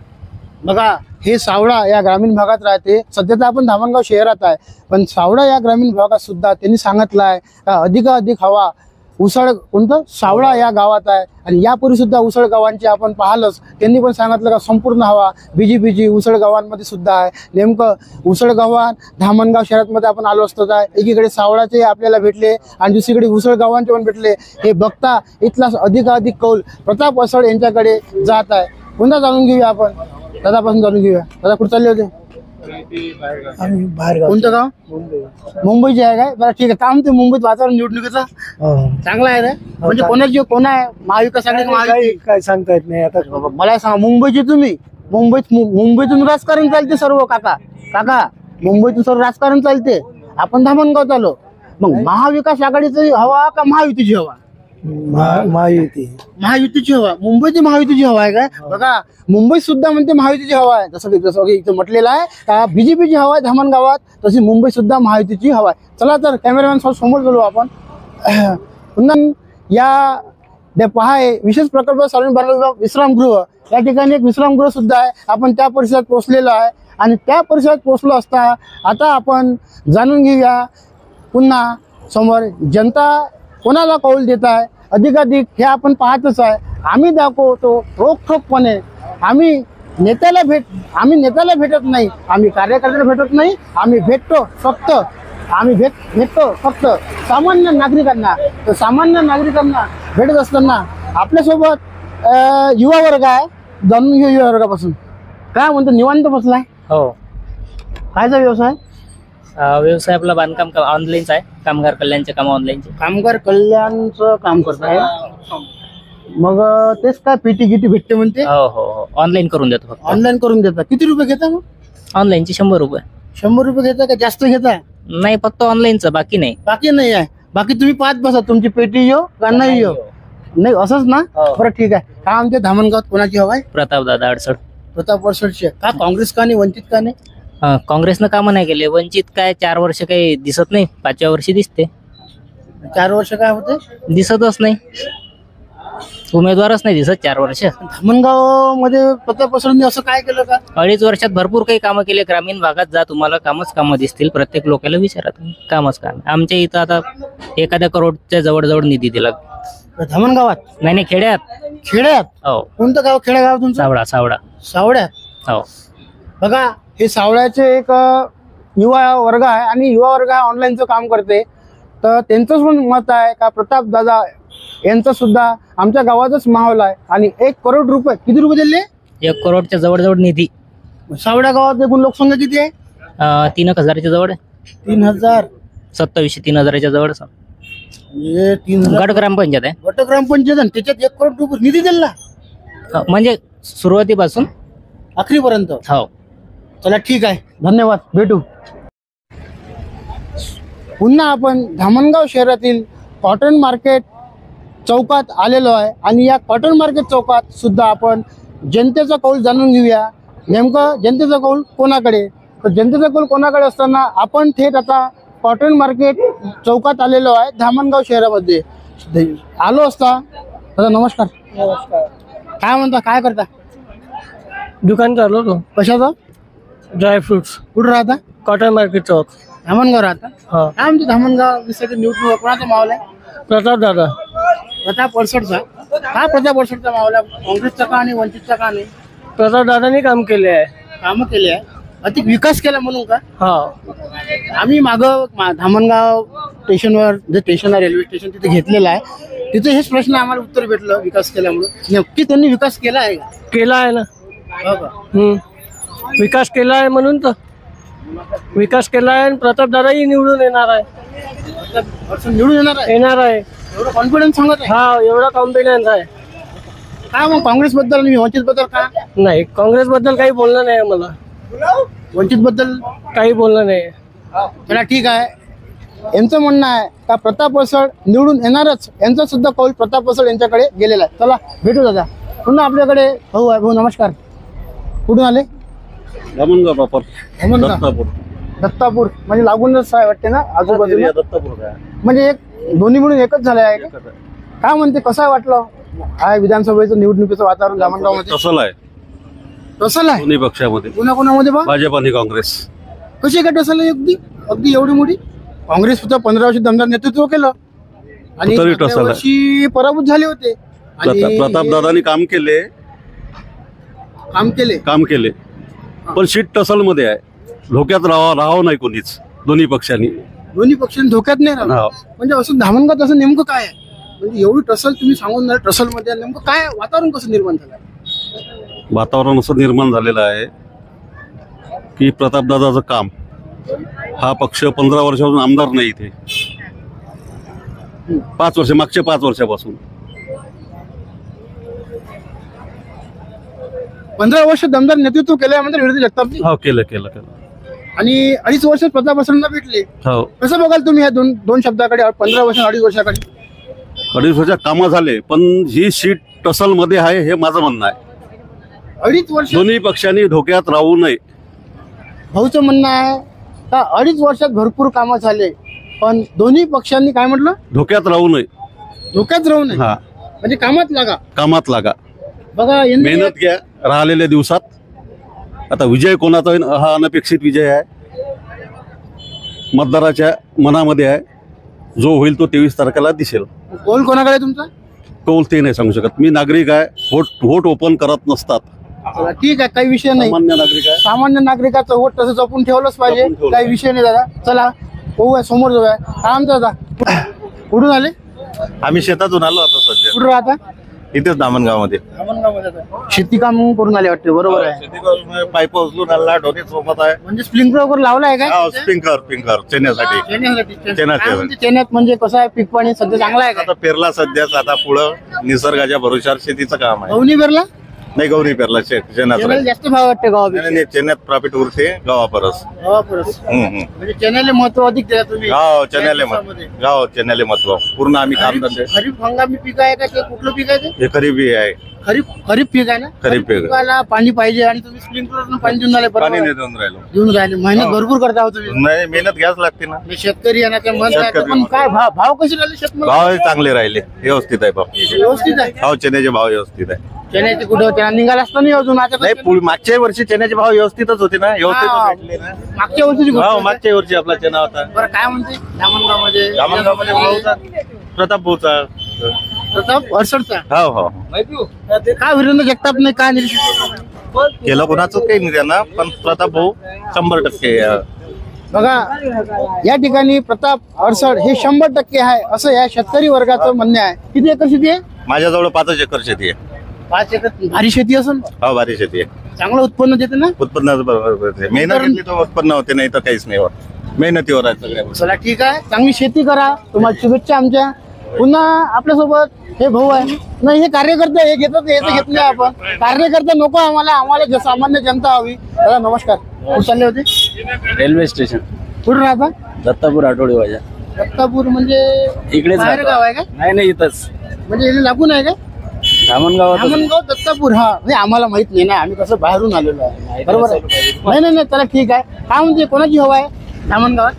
बघा, हे सावडा या ग्रामीण भागात राहते. सध्या तर आपण धामणगाव शहरात आहे, पण सावडा या ग्रामीण भागात सुद्धा त्यांनी सांगितलं आहे अधिकाधिक हवा कोणतं सावडा या गावात आहे. आणि यापूर्वी सुद्धा उसळ गावांची आपण पाहिलंच, त्यांनी पण सांगितलं का संपूर्ण हवा बीजेपीची उसळ गावांमध्ये सुद्धा आहे. नेमकं उसळ गावात धामणगाव शहरामध्ये आपण आलो असतो काय, एकीकडे सावडाचे आपल्याला भेटले आणि दुसरीकडे उसळ गावांचे पण भेटले. हे बघता इथला अधिकाधिक कौल प्रताप अडसळ यांच्याकडे जात आहे. पुन्हा जाणून घेऊया आपण, दादापासून जाणून घेऊया. दादा कुठे चालले होते? कोणतं गाव? मुंबईचे आहे काय? बरं ठीक आहे. काय म्हणते मुंबईत वातावरण निवडणुकीचं? चांगलं आहे रे. म्हणजे कोण आहे महाविकास आघाडी? काय सांगता येत नाही आता. मला सांगा, मुंबईचे तुम्ही, मुंबईतून राजकारण चालते सर्व. काका मुंबईतून सर्व राजकारण चालते. आपण धामणगाव चालू. मग महाविकास आघाडीची हवा का महायुतीची हवा? महायुतीची हवा. मुंबईची महायुतीची हवा आहे काय? बघा, मुंबईत सुद्धा म्हणते महायुतीची हवा आहे. जसं इथं म्हटलेलं आहे का बीजेपीची हवा आहे धामणगावात, तशी मुंबईत सुद्धा महायुतीची हवा आहे. चला तर कॅमेरामॅन समोर गेलो आपण. पुन्हा या पहा, विशेष प्रकल्प विश्रामगृह या ठिकाणी एक विश्रामगृह सुद्धा आहे. आपण त्या परिसरात पोहोचलेलो आहे आणि त्या परिसरात पोहोचलो असता आता आपण जाणून घेऊया पुन्हा समोर जनता कोणाला कौल देत आहे अधिकाधिक हे आपण पाहतच आहे. आम्ही दाखवतो रोखठोकपणे. आम्ही नेत्याला भेटत नाही, आम्ही कार्यकर्त्याला भेटत नाही, आम्ही भेटतो फक्त सामान्य नागरिकांना. तर सामान्य नागरिकांना भेटत असताना आपल्यासोबत युवा वर्ग आहे. जाणून घेऊ युवा वर्गापासून. काय म्हणतो, निवांत बसलाय? हो. कायचा व्यवसाय? व्यवसाय आपला बांधकाम ऑनलाईनचा आहे. कामगार कल्याणचे काम ऑनलाईनचे. कामगार कल्याणचं काम करताय? मग तेच काय पेटी गिटी भेटते म्हणते? हो, ऑनलाईन करून देतो. फक्त ऑनलाईन करून देता. किती रुपये घेता मग? ऑनलाईनचे 100 रुपये. 100 रुपये घेता का जास्त घेता? नाही, फक्त ऑनलाईनचं, बाकी नाही. बाकी नाही आहे. बाकी तुम्ही पाहत बसा, तुमची पेटी येऊ का नाही येऊ. नाही असंच ना? बरं ठीक आहे. काय आमच्या धामणगावात कोणाची हवा आहे? प्रतापदादा अडसळ. प्रताप अडसळची. का काँग्रेस का नाही, वंचित का नाही? काँग्रेसनं कामं नाही केले. वंचित काय 4 वर्ष काही दिसत नाही, 5व्या वर्षी दिसते. 4 वर्ष काय होते? दिसतच नाही, उमेदवारच नाही दिसत 4 वर्ष. धामणगाव मध्ये प्रताप सरसांनी असं काय केलं का? 2.5 वर्षात भरपूर काही कामं केले. ग्रामीण भागात जा, तुम्हाला कामं दिसतील. प्रत्येक लोकांना विचारा तुम्ही, कामच काम. आमच्या इथं आता 1 करोडच्या जवळ निधी दिला. धामणगावात नाही, खेड्यात. खेड्यात? हो. कोणतं गाव? खेडेगाव तुमचं? सावडा. सावड्यात? हो. बघा, हे सावळ्याचे एक युवा वर्ग आहे आणि युवा वर्ग हा ऑनलाईनचं काम करते. तर त्यांचंच पण मत आहे का प्रताप दादा यांचा सुद्धा आमच्या गावातच माहोल आहे. आणि 1 करोड रुपये, किती रुपये दिले? 1 करोडच्या जवळ निधी. सावड्या गावात एकूण लोकसंख्या किती आहे? 3,000च्या जवळ. 3,000? 2700 3,000च्या जवळ. हे 3,000 गट ग्रामपंचायत आहे. गट ग्रामपंचायत आणि त्याच्यात 1 करोड रुपये निधी दिला म्हणजे सुरुवातीपासून आखरीपर्यंत. हो. चला ठीक आहे, धन्यवाद, भेटू. पुन्हा आपण धामणगाव शहरातील कॉटन मार्केट चौकात आलेलो आहे आणि या कॉटन मार्केट चौकात सुद्धा आपण जनतेचा कौल जाणून घेऊया. नेमकं जनतेचा कौल कोणाकडे? तर जनतेचा कौल कोणाकडे असताना आपण थेट आता कॉटन मार्केट चौकात आलेलो आहे धामणगाव शहरामध्ये. आलो असता. दादा नमस्कार. नमस्कार. काय म्हणता, काय करता? दुकान चालू होतो. कशाचं? ड्रायफ्रुट्स. कुठं राहता? कॉटन मार्केट चौक. धामणगाव राहता? हा. काय म्हणतो धामणगाव विषयाची निवडणूक कोणाचा माहोल आहे? प्रताप दादा. प्रताप वरसडचा. काय प्रताप वरसडचा माहोल आहे? काँग्रेसचा का आणि वंचितचा का नाही? प्रताप दादानी काम केले आहे. कामं केली आहे, अधिक विकास केला म्हणून का? हा. आम्ही धामणगाव स्टेशनवर, जे स्टेशन आहे रेल्वे स्टेशन, तिथे घेतलेलं आहे. तिथे हेच प्रश्न आम्हाला उत्तर भेटलं विकास केल्यामुळे. नक्की त्यांनी विकास केला आहे का? केला आहे ना. हो का? विकास केला आहे म्हणून तर विकास केला आहे. आणि प्रताप दादाही निवडून येणार आहे. निवडून येणार आहे? येणार आहे. एवढं कॉन्फिडन्स सांगत आहे? हा, एवढा कॉन्फिडन्स आहे. काय मग काँग्रेस बद्दल आणि वंचित बद्दल का? नाही, काँग्रेस बद्दल काही बोलणं नाही आम्हाला. वंचित बद्दल काही बोलणं नाही. चला ठीक आहे. यांचं म्हणणं आहे का प्रताप वरसड निवडून येणारच. यांचा सुद्धा कौल प्रताप वरसड यांच्याकडे गेलेला आहे. चला भेटू दादा. पुन्हा आपल्याकडे भाऊ आहे. भाऊ नमस्कार. कुठून आले? धामणगाव प्रॉपर. धामणगाव. दत्तापूर म्हणजे लागूनच आहे वाटते ना आजूबाजूला? दत्तापूर काय म्हणजे दोन्ही मिळून एकच झाले आहे का? काय म्हणते, कसं वाटलं आहे विधानसभेचं निवडणुकीचं वातावरण धामणगावमध्ये? टसल आहे. टसल आहे दोन्ही पक्षामध्ये. कोणाकोणामध्ये बा? भाजप आणि काँग्रेस. कशी काय टसल आहे? अगदी एवढी मोठी. काँग्रेस सुद्धा 15 वर्ष दमदार नेतृत्व केलं आणि तरी टसल आहे. वर्षी पराभूत झाले होते. प्रताप दादानी काम केले पण सीट टसल मध्ये आहे. धोक्यात राहावं नाही कोणीच. दोन्ही पक्षांनी धोक्यात नाही राहणार. म्हणजे असं धामणगाव असं नेमकं काय आहे? म्हणजे एवढी टसल तुम्ही सांगून टसल मध्ये नेमकं काय वातावरण कसं निर्माण झालं? वातावरण असं निर्माण झालेलं आहे की प्रतापदादाचं काम, हा पक्ष 15 वर्षापासून आमदार नाही इथे. 5 वर्ष, मागच्या 5 वर्षापासून. 15 वर्ष दमदार नेतृत्व केलं म्हणजे विरोधी जगतापजी. हो, केलं. आणि 2.5 वर्ष प्रताप वरसडला भेटले. हो. कसं बघाल तुम्ही या दोन शब्दाकडे? 15 वर्ष 2.5 वर्षाकडे. 2.5 वर्षात कामं झाले पण ही सीट टसल मध्ये आहे हे माझं म्हणणं आहे. 2.5 वर्ष दोन्ही पक्षांनी धोक्यात राहू नये. भाऊचं म्हणणं आहे का 2.5 वर्षात भरपूर कामं झाले पण दोन्ही पक्षांनी काय म्हटलं? धोक्यात राहू नये. धोक्यात राहू नये. हा, म्हणजे कामात लागा. बघा, मेहनत घ्या राहिलेल्या दिवसात. आता विजय कोणाचा होईल हा अनपेक्षित विजय आहे. मतदाराच्या मनामध्ये आहे. जो होईल तो 23 तारखेला दिसेल. कौल कोणाकडे तुमचा? कौल ते नाही सांगू शकत. मी नागरिक आहे. वोट ओपन करत नसतात. ठीक आहे, काही विषय नाही. सामान्य नागरिक आहे. सामान्य नागरिकाचं वोट तसं जपून ठेवलंच पाहिजे. काही विषय नाही दादा. चला होऊ समोर जाऊया. काय म्हणतो दादा? कुठून आले? आम्ही शेतातून आलो आता सध्या. कुठं राहता? इथेच दामणगाव मध्ये. शेती काम करून आले वाटते. बरोबर आहे. पाईप उचलून आला, ढोणे सोबत आहे. म्हणजे स्प्रिंकलर वगैरे लावला आहे का? स्प्रिंकलर चेन्यासाठी. चेन्यात म्हणजे कसं आहे, पीक पाणी सध्या चांगला आहे का? आता पेरला सध्याच. आता पुढं निसर्गाच्या भरोशावर शेतीचं काम आहे. गहू पेरला? नाही गौरी पेरला शेणात चॅनल जास्त भाव वाटते गावापेक्षा नाही चेन्यात प्रॉफिट उरते गावापरस गावापरस. म्हणजे चॅनलला महत्व अधिक द्या तुम्ही गाव चेन्याले गाव चेन्याले महत्व पूर्ण आम्ही काम करते. खरीप हंगामी पीक आहे का ते कुठलं पीक आहे ते? हे खरीबी आहे खरीप पीक आहे ना? खरीप पीक. पिकाला पाणी पाहिजे आणि तुम्ही स्प्रिंकलर पाणी देऊन राहिले पाणी बरोबर नाही आहे. देऊन राहिलो. देऊन राहिले मेहनत भरपूर करता हो तुम्ही. नाही मेहनत घ्याच लागते ना. म्हणजे शेतकरी आहे ना ते म्हणतात शेतकरी. पण काय भाव कसे राहिले शेतमाल? भाव चांगले राहिले व्यवस्थित आहे भाव. व्यवस्थित आहे. भाव चण्याचे भाव व्यवस्थित आहे. चण्याचे कुठे होते निघाला असता नाही अजून आता नाही मागच्या वर्षी चण्याचे भाव व्यवस्थितच होते ना व्यवस्थित हा. भेटले ना. मागच्या वर्षीची गोष्ट हो आहे. मागच्या वर्षी आपला चना होता. बरं काय म्हणते धामणगावमध्ये धामणगावमध्ये भाऊचा प्रताप भाऊचा प्रताप अडसडचा हो हो ते काय वीरेंद्र जगताप नाही काय निरीक्षण केलं कोणाचं काही नाही त्यांना पण प्रताप भाऊ 100% बघा या ठिकाणी प्रताप अडसड हे 100% आहे असं या शेतकरी वर्गाचं म्हणणं आहे. किती एकर शेती आहे? माझ्याजवळ 5 एकर शेती आहे. 5 एकर भारी शेती असून हो भारी शेती आहे. चांगलं उत्पन्न देते ना? उत्पन्नाचं बरोबर आहे. मेहनत घेतली तर उत्पन्न होते नाही तर काहीच नाही होत. मेहनतीवर आहे सगळ्या गोष्टी. चला ठीक आहे चांगली शेती करा तुम्हाला शुभेच्छा आमच्या. पुन्हा आपल्यासोबत हे भाऊ आहे नाही हे कार्यकर्ते हे घेतात याचं घेत नाही आपण. कार्यकर्ते नको आम्हाला सामान्य जनता हवी. दादा नमस्कार कुठे चालले होते? रेल्वे स्टेशन कुठं राहता? दत्तापूर आठवडी बाजार दत्तापूर म्हणजे इकडेच बाहेर गाव आहे का? नाही इथंच म्हणजे इथे लागून आहे का? धामणगावात धामणगाव दत्तापूर. हा नाही आम्हाला माहित नाही ना आम्ही कसं बाहेरून आलेलो आहे. बरोबर आहे. नाही चला ठीक आहे. काय म्हणते कोणाची हवा आहे धामणगावात?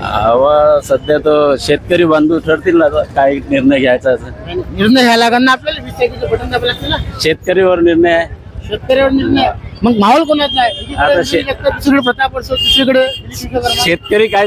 हवा सध्या तो शेतकरी बांधव ठरतील ना काय निर्णय घ्यायचा निर्णय घ्यायला लागणार ना आपल्याला 20 तारखेचं बटन दाबायला लागतं ना. शेतकरीवर निर्णय आहे. शेतकऱ्यावर निर्णय मग माहोल कोणाचा आहे? आता दुसरीकडे प्रताप अडसड दुसरीकडे दिलीप विश्वकर्मा. शेतकरी काय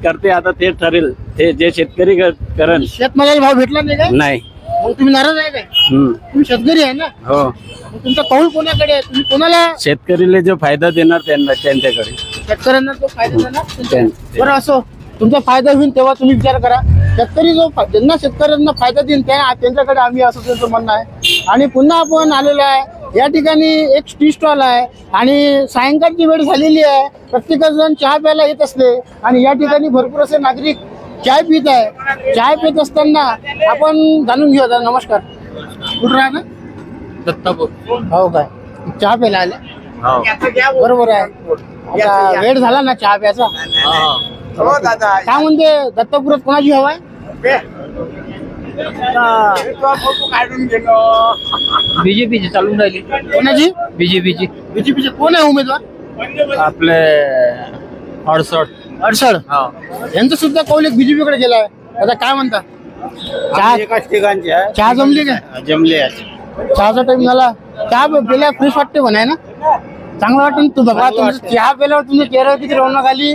करते आता ते ठरेल ते जे शेतकरी करण शेतमालाला भाव भेटला नाही का? नाही. मग तुम्ही नाराज आहे काय? तुम्ही शेतकरी आहे ना? हो मग तुमचा कौल कोणाकडे आहे? तुम्ही कोणाला शेतकरीला जो फायदा देणार त्यांच्याकडे शेतकऱ्यांना तो फायदा देणार? बरं असो तुमचा फायदा होईल तेव्हा तुम्ही विचार करा. शेतकरी ज्यांना शेतकऱ्यांना फायदा देईल त्यांच्याकडे आम्ही असं त्यांचं म्हणणं आहे. आणि पुन्हा आपण आलेलो आहे या ठिकाणी एक टी स्टॉल आहे आणि सायंकाळची वेळ झालेली आहे. प्रत्येकजण चहा प्यायला येत असते आणि या ठिकाणी भरपूर असे नागरिक चाय पित आहे. चाय पित असताना आपण जाणून घेऊ. दादा नमस्कार कुठं राहा ना? दत्तापूर. हो काय चहा प्यायला आले? बरोबर आहे. आता वेळ झाला ना चहा प्यायचा. काय म्हणते दत्तापुरात कोणाची हवा आहे? बीजेपीची चालून राहिली. कोणाची? बीजेपीची बीजेपीचे कोण आहे उमेदवार? आपले अडसठ. यांचं सुद्धा कौल एक बीजेपीकडे गेला आहे. आता काय म्हणता चहा जमली काय? जमले. चहाचा टाइम झाला. चहा पेल्या फ्रेश वाटते म्हणाय ना? चांगलं वाटतं तू बघा तुमचं चहा पेल्यावर तुमच्या चेहऱ्यावर किती रौनक आली.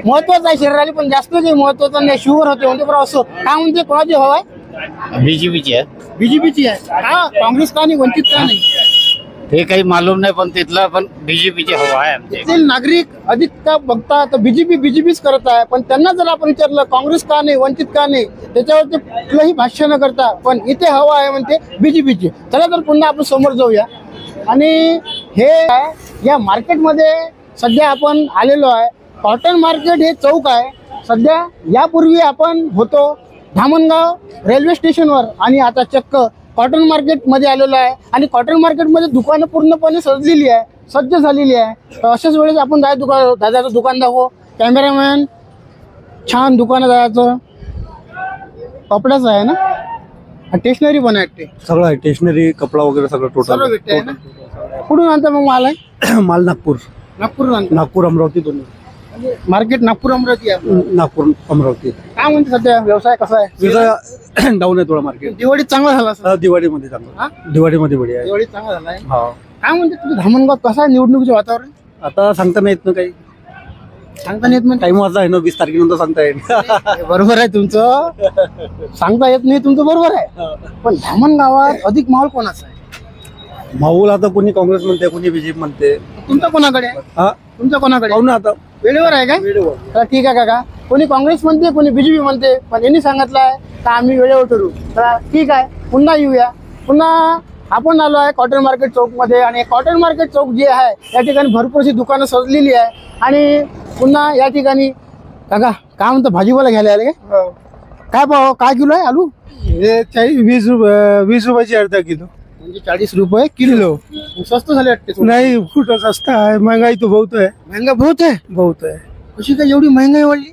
महत्वाचं आहे शरीराला पण जास्त काही महत्वाचं नाही. शुगर होते म्हणते बरं असं काय म्हणते कोणाची हवा आहे? बीजेपीची आहे. बीजेपीची आहे का? काँग्रेस का नाही वंचित का नाही? हे काही मालूम नाही पण तिथला पण बीजेपीची हवा आहे आमच्या. तेथील नागरिक अधिक का बघता तर बीजेपीच करत आहे. पण त्यांना जर आपण विचारलं काँग्रेस का नाही वंचित का नाही त्याच्यावर ते कुठलंही भाष्य न करता पण इथे हवा आहे म्हणते बीजेपीची. चला तर पुन्हा आपण समोर जाऊया. आणि हे या मार्केटमध्ये सध्या आपण आलेलो आहे. कॉटन मार्केट हे चौक आहे. सध्या यापूर्वी आपण होतो धामणगाव रेल्वे स्टेशनवर आणि आता चक्क कॉटन मार्केटमध्ये आलेलो आहे. आणि कॉटन मार्केटमध्ये दुकानं पूर्णपणे सज्ज झालेली आहे. अशाच वेळेस आपण दादाचं दुकान दाखवू. कॅमेरामॅन छान दुकान आहे दादाचं. कपड्याचं आहे ना? स्टेशनरी पण आहे. सगळं आहे स्टेशनरी कपडा वगैरे सगळं सर्व भेटते आहे ना? कुठून आणता मग माल आहे? माल नागपूर नागपूर अमरावती दोन्ही. मार्केट नागपूर अमरावती आहे. नागपूर अमरावती. काय म्हणते सध्या व्यवसाय कसा आहे? डाऊन आहे थोडा मार्केट. दिवाळीत चांगला झाला असेल. दिवाळीमध्ये चांगला. दिवाळीमध्ये बढिया आहे. दिवाळीत चांगला झालाय. हा काय म्हणते तुझं धामणगाव कसं आहे निवडणुकीचं वातावरण? आता सांगता नाही येत ना काही. सांगता नाही येत म्हणजे टाइम वाजता आहे ना 20 तारखेनंतर सांगता येईल. बरोबर आहे तुमचं. सांगता येत नाही तुमचं बरोबर आहे. पण धामणगावात अधिक माहोल कोणाचा आहे? माहोल आता कोणी काँग्रेस म्हणते कोणी बीजेपी म्हणते. तुमचा कोणाकडे आहे? हा तुमचा कोणाकडे? पाहू ना आता वेळेवर आहे का? तर ठीक आहे काका. कोणी काँग्रेस म्हणते कोणी बीजेपी म्हणते पण यांनी सांगितलं आहे तर आम्ही वेळेवर ठरवू. तर ठीक आहे पुन्हा येऊया. पुन्हा आपण आलो आहे कॉटन मार्केट चौक मध्ये. आणि कॉटन मार्केट चौक जे आहे या ठिकाणी भरपूर अशी दुकानं सजलेली आहे. आणि पुन्हा या ठिकाणी काका काय म्हणतो भाजीपाला घ्यायला आले काय भाव काय किलो आहे आलू? 20 रुपयाची अर्धा किलो. म्हणजे 40 रुपये किलो स्वस्त झाले वाटते थोडे. नहीं कुछ सस्ता है, महंगाई तो बहुत है, महंगा बहुत है. बहुत है. कशी काय एवढी महंगाई वाढली?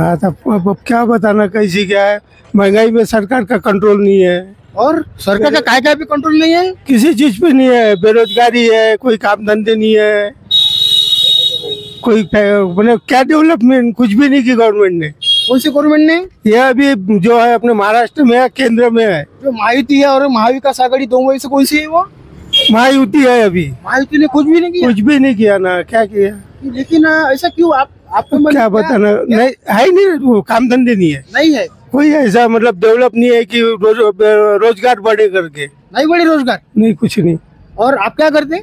आता अब क्या बताना कैसी क्या है, महंगाई में सरकार का कंट्रोल नहीं है, और सरकार का काय पे कंट्रोल नहीं है. किसी चीज पे नहीं है, बेरोजगारी है, कोई काम धंधे नहीं है, कोई मतलब क्या डेवलपमेंट कुछ भी नहीं की गवर्नमेंट ने. कौन सी गवर्नमेंट ने? ये अभी जो है अपने महाराष्ट्र में है, केंद्र में है, जो महायुति है और महाविकास आघाड़ी दोनों में से कौन सी है वो? महायुति है. अभी महायुति ने कुछ भी नहीं किया. कुछ भी नहीं किया ना, क्या किया लेकिन ऐसा क्यों? आपको मन क्या बताना, नहीं है ही नहीं, वो काम धंधे नहीं है, नहीं है, कोई ऐसा मतलब डेवलप नहीं है कि रोजगार बढ़े करके, नहीं बड़े रोजगार, नहीं कुछ नहीं. और आप क्या करते?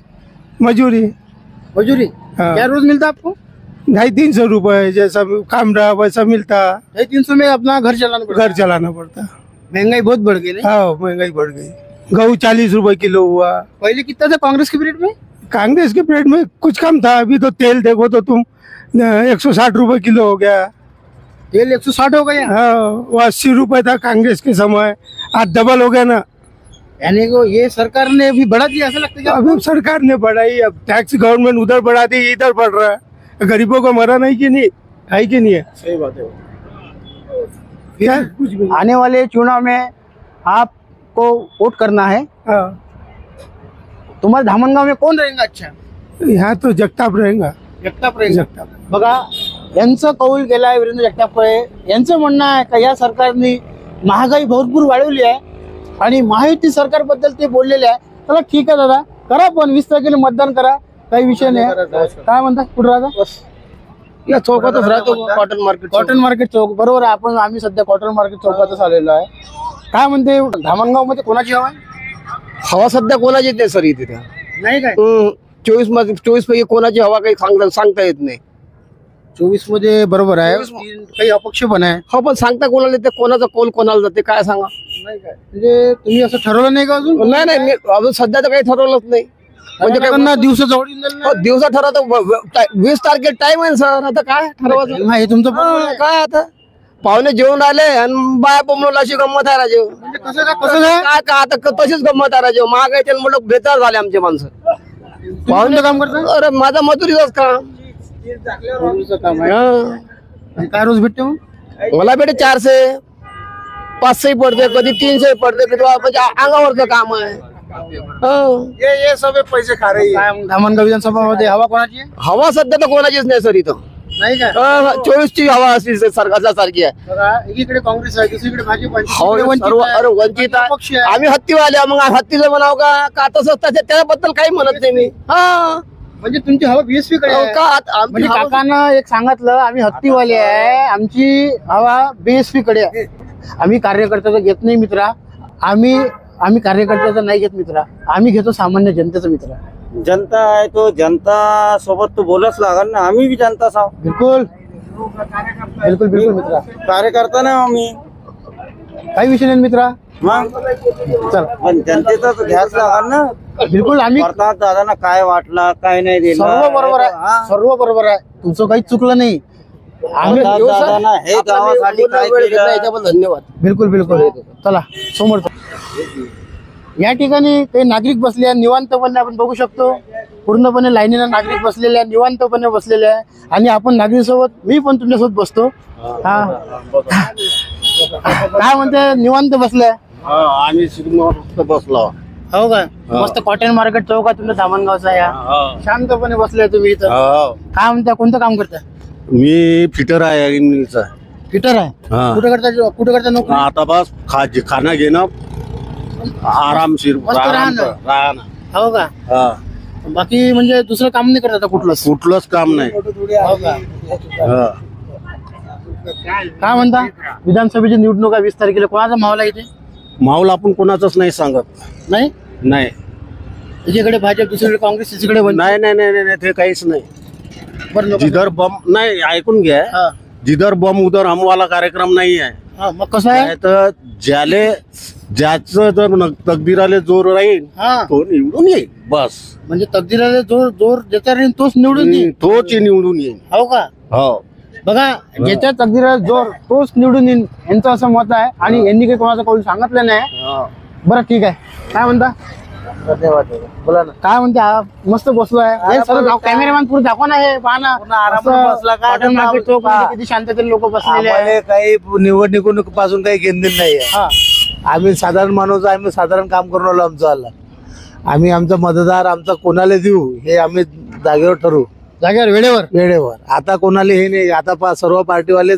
मजूरी. मजूरी. हाँ. क्या रोज मिलता आपको? 250-300 रुपए, जैसा काम रहा वैसा मिलता. 300 में अपना घर चलाना पड़ता. घर चलाना पड़ता. महंगाई बहुत बढ़ गई. हाँ, महंगाई बढ़ गई. गेहूँ 40 रुपए किलो हुआ. पहले कितना था कांग्रेस के पीरियड में? कांग्रेस के पीरियड में कुछ कम था. अभी तो तेल देखो तो तुम 160 रुपए किलो हो गया. तेल 160 हो गया. हाँ, वो 80 रुपए था कांग्रेस के समय, आज डबल हो गया ना. यानी को ये सरकार ने अभी बढ़ा दिया ऐसा लगता है? अभी सरकार ने बढ़ाई, अब टैक्स गवर्नमेंट उधर बढ़ा दी, इधर बढ़ रहा है. गरीबों को मरा नहीं कि नहीं है कि नहीं है? सही बात है. क्या कुछ भी. आने वाले चुनाव में आपको वोट करना है. हाँ, तुम्हारे धामणगाव में कौन रहेगा? अच्छा, यहाँ तो जगताप रहेगा. जगताप रहेगा. जगताप. बघा, यांचं कौल केलाय वीरेंद्र जगतापळे. यांचं म्हणणं आहे का या सरकारने महागाई भरपूर वाढवली आहे आणि महायुती सरकारबद्दल ते बोललेले आहे. चला ठीक आहे दादा, करा पण 20 तारखेला मतदान करा, काही विषय नाही. काय म्हणता, कुठं राहता? या चौकातच राहतो, कॉटन मार्केट. कॉटन मार्केट चौक. बरोबर आहे. आम्ही सध्या कॉटन मार्केट चौकातच आलेलो आहे. काय म्हणते धामणगाव मध्ये कोणाची हवा आहे? हवा सध्या कोणाची येते सर इथे? नाही काय 24 पैकी कोणाची हवा काही सांगता येत नाही. 24 मध्ये बरोबर आहे. काही अपक्ष पण आहे. हो, पण सांगता कोणाला येते, कोणाचा कौल कोणाला जाते काय सांगा. नाही काय म्हणजे तुम्ही असं ठरवलं नाही का अजून? नाही मी अजून सध्या तर काही ठरवलंच नाही. म्हणजे काय दिवसा जवळ दिवसा ठरवतो. 20 तारखेला टाइम आहे सर, आता काय ठरवायचं. हे तुमचं बरोबर आहे. काय आता पाहुणे जेवण राहिले आणि बाया पोमला अशी गंमत आहे राजे. म्हणजे कसं काय काय आता तशीच गंमत आहे राजे. महागाईच्या मुलं बेजार झाले आमचे माणसं. पाहुणे काम करतात? अरे माझा मजुरीच काम. काम आहे. आणि काय रोज भेटते मग? मला भेटे 400 500 पडते, कधी 300 पडते, कधी म्हणजे अंगावरचं काम आहे. ये सब पैसे खा रही है. धामणगाव विधानसभामध्ये हवा कोणाची आहे? हवा सध्या तर कोणाचीच नाही सर इथं. नाही काय 24 ची हवा असली सरकारच्या सारखी आहे. बघा, एकीकडे काँग्रेस आहे, दुसरीकडे भाजप आहे, हो, तिसरीकडे वंचित सर्व आहे, अरे वंचित पक्ष आहे. आहे. आम्ही हत्तीवाले मग हत्तीचं म्हणाव का तसंच त्याबद्दल काही म्हणत नाही मी. हा, म्हणजे तुमची हवा बीएसपी कडे आहे. का आमची म्हणजे हवा- काकांना एक सांगितलं, आम्ही हत्तीवाले आहे, आमची हवा बीएसपी कडे आहे. आम्ही कार्यकर्त्याचं घेत नाही मित्रा. आम्ही कार्यकर्त्याचं नाही घेत मित्रा. आम्ही घेतो सामान्य जनतेचं मित्रा. जनता आहे तो जनता सोबत तो बोलच लागल ना. आम्ही बी जनताच आहोत. बिलकुल बिलकुल बिलकुल मित्रा. कार्यकर्ता ना आम्ही. काही विषय नाही मित्रा. मग चल, पण जनतेचं घ्यायच लागल ना. बिलकुल आम्ही प्रताप दादांना काय वाटला काय नाही दिलं. सर्व बरोबर आहे. सर्व बरोबर आहे. तुमचं काही चुकलं नाही. आम्ही प्रताप दादांना हे गावासाठी काय केलं याच्याबद्दल धन्यवाद. बिलकुल बिलकुल. चला समोर. या ठिकाणी काही नागरिक बसले आहे निवांतपणे. आपण बघू शकतो पूर्णपणे लाईनीला नागरिक बसलेले आहे, निवांतपणे बसलेले आहे. आणि आपण नागरिकांसोबत मी पण तुमच्यासोबत बसतो. हा, काय म्हणते निवांत बसले? आम्ही बसलो. हो का? मस्त कॉटन मार्केट चौक आहे तुमच्या धामणगावचा. या शांतपणे बसले तुम्ही इथं. काय म्हणता, कोणतं काम करता? मी फिटर आहे मिलचा. फिटर आहे. हा. कुठे करता नोकरी? आता बस खाना घेणं आरामशीर मस्त राहणं. राहणं. हो का? हा. बाकी म्हणजे दुसरं काम नाही करत आता कुठलंच? कुठलंच काम नाही. हो का? हा. काय म्हणता, विधानसभेची निवडणूक आहे 20 तारखेला, कोणाचा माहोल आहे इथे? माहोल आपण कोणाचंच नाही सांगत. नाही. नाही एकीकडे भाजप, दुसरीकडे काँग्रेस, तिसरीकडे वंचित. नाही नाही नाही नाही, ते काहीच नाही. बरं लोक- जिधर बम नाही, ऐकून घ्या. हा. जिधर बम उधर हमवाला कार्यक्रम नाही आहे. हा, मग कसं आहे? काय तर ज्याचं जर तकदीराले जोर राहील हा, तो निवडून येईल. बस म्हणजे तकदीराला जोर देता राहील तोच निवडून येईल. तोच निवडून येईल. हो का? हो. बघा, ज्याच्या तकदीराला जोर तोच निवडून येईल यांचं असं मत आहे. आणि यांनी काही कोणाचा कौल सांगितलं नाही. बरं ठीक आहे. काय म्हणता? धन्यवाद बोला ना. काय म्हणते मस्त बसलोय कॅमेरामॅन पुढे दाखवा ना हे पहा ना आरामात बसला काय कॉटन मार्केट चौक मध्ये किती शांततेने लोक बसलेले आहे. आम्हाला काही निवडणुकीत पासून काही घेणदेण नाही आहे. हा. आम्ही साधारण माणूस, आम्ही साधारण काम करून आलो आमचं आलं. आम्ही आमचा मतदार आमचा कोणाला देऊ हे आम्ही जागेवर ठरवू, जागेवर वेळेवर. आता कोणाला हे नाही. आता सर्व पार्टीवाले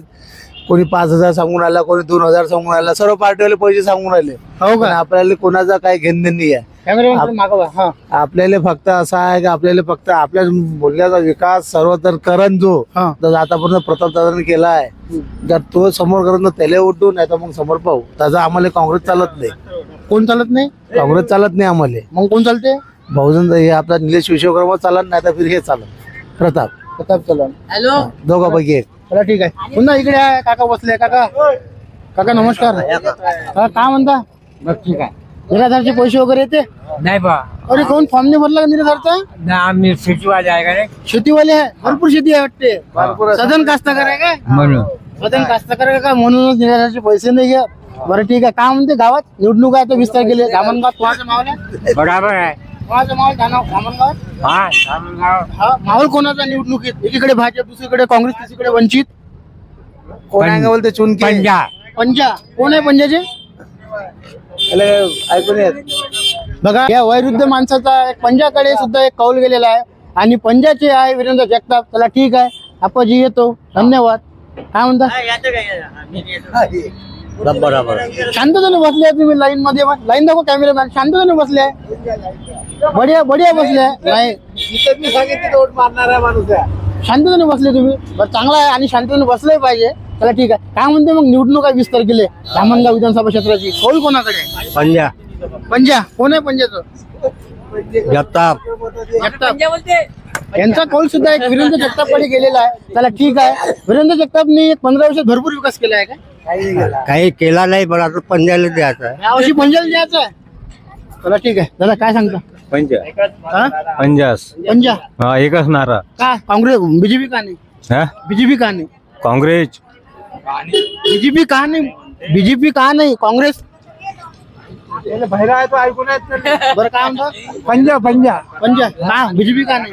कोणी 5,000 सांगून आला, कोणी 2,000 सांगून आला. सर्व पार्टीवाले पैसे सांगून आले. हो पण का आपल्याला कोणाचा काही घेणदेण नाही आहे. कॅमेरामॅन मागवा. हा आपल्याला फक्त असं आहे की आपल्याला फक्त आपल्या बोलण्याचा विकास सर्व तर करण जो हा. तर आतापर्यंत प्रतापदादांनी केला आहे. जर तो समोर करत त्याला उठू नाही तर मग समोर पाहू. त्याचा आम्हाला काँग्रेस चालत नाही. कोण चालत नाही काँग्रेस चालत नाही आम्हाला. मग कोण चालते? बहुजन हे आपला निलेश विश्वकर्मा चालत नाही तर फिर हे चालत प्रताप चालत. दोघांपैकी एक. चला ठीक आहे. पुन्हा इकडे आहे काका बसले. काका नमस्कार. काय म्हणता? ठीक आहे. निराधारचे पैसे वगैरे येते? नाही बा, अरे कोण फॉर्म नाही भरला का निराधारचा? आम्ही शेतीवाले आहे का रे, शेतीवाले आहे. भरपूर शेती आहे वाटते. सदन कास्तकार आहे काय? म्हणून सदन कास्तकार आहे का म्हणूनच निराधारचे पैसे नाही घ्या. बरं ठीक आहे. काय म्हणते गावात निवडणूक आहे तर 20 तारखेला धामणगावात कोणाचा माहोल आहे? बरोबर आहे. कोणाचा माहोल धामणगावात? हा माहोल कोणाचा निवडणुकीत? एकीकडे भाजप, दुसरीकडे काँग्रेस, तिसरीकडे वंचित. कोण आहे का बोलते चुनके? पंजा कोण आहे पंजाचे? ऐकून येत. बघा या वयोवृद्ध माणसाचा एक पंजाकडे सुद्धा एक कौल गेलेला आहे आणि पंजाचे आहे वीरेंद्र जगताप. चला ठीक आहे आपाजी येतो. धन्यवाद. काय म्हणता? बरोबर. शांततेने बसले आहे तुम्ही लाईन मध्ये. लाईन दाखव कॅमेरामॅन. शांततेने बसले आहे. बढिया बसले आहे. नाही मी सांगितलं वोट मारणारा माणूस आहे. शांततेने बसले तुम्ही. बरं चांगला आहे आणि शांततेने बसलंही पाहिजे. चला ठीक आहे. काय म्हणते मग निवडणूक आहे 20 तारखेला धामणगाव विधानसभा क्षेत्राची. कौल कोणाकडे आहे? पंजा कोण आहे पंजाचं? जगताप. यांचा कौल सुद्धा एक वीरेंद्र जगतापकडे गेलेला आहे. चला ठीक आहे. वीरेंद्र जगतापनी 15 वर्षात भरपूर विकास केला आहे का? काही केला नाही पण आता पंजाला द्यायचा आहे. यावर्षी पंजाला द्यायचं आहे. चला ठीक आहे. दादा काय सांगता? हा? पंजा हा एकच नारा. का काँग्रेस बीजेपी का नाही? हा बीजेपी का नाही? काँग्रेस. बीजेपी का नाही? बीजेपी का नाही? काँग्रेस बाहेर आहे तो ऐकून येत नाही. बरं काय म्हणता? पंजा का बीजेपी का नाही?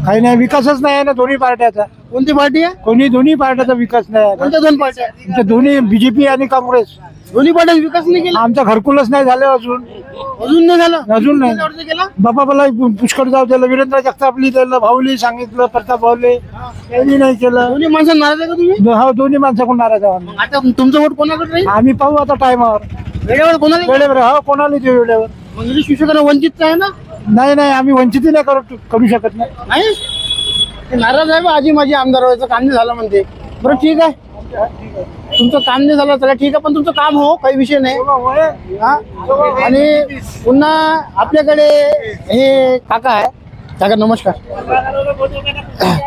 काही नाही. विकासच नाही आहे ना दोन्ही पार्ट्याचा. कोणती पार्टी आहे? दोन्ही पार्ट्याचा विकास नाही आहे. कोणत्या दोन पार्ट्या? आमच्या दोन्ही बीजेपी आणि काँग्रेस दोन्ही पार्ट्या विकास नाही केला. आमचा घरकुलच नाही झालं अजून नाही झालं. अजून नाही. किती वर्ष केला? बाबा मला पुष्कळ जाऊ त्याला वीरेंद्र जगतापली त्याला भाऊली सांगितलं प्रताप भाऊले त्यांनी नाही केलं. दोन्ही माणसं नाराज आहे का तुम्ही? हो दोन्ही माणसाकडून नाराज आहोत आम्ही. आता तुमचं वोट कोणाकडे राहील? आम्ही पाहू आता टायमावर वेळेवर कोणाला? वेळेवर. हो कोणाला देऊ वेळेवर. मग इंग्लिश शिक्षकांना वंचित आहे ना? नाही आम्ही वंचित नाही करू शकत नाही. नाही ते नाराज आहे बा. आजी माझी आमदार व्हायचं काम नाही झालं म्हणते. बरं ठीक आहे. तुमचं काम नाही झालं चला ठीक आहे पण तुमचं काम हो काही विषय नाही. हा? आणि पुन्हा आपल्याकडे हे काका आहे. काका नमस्कार.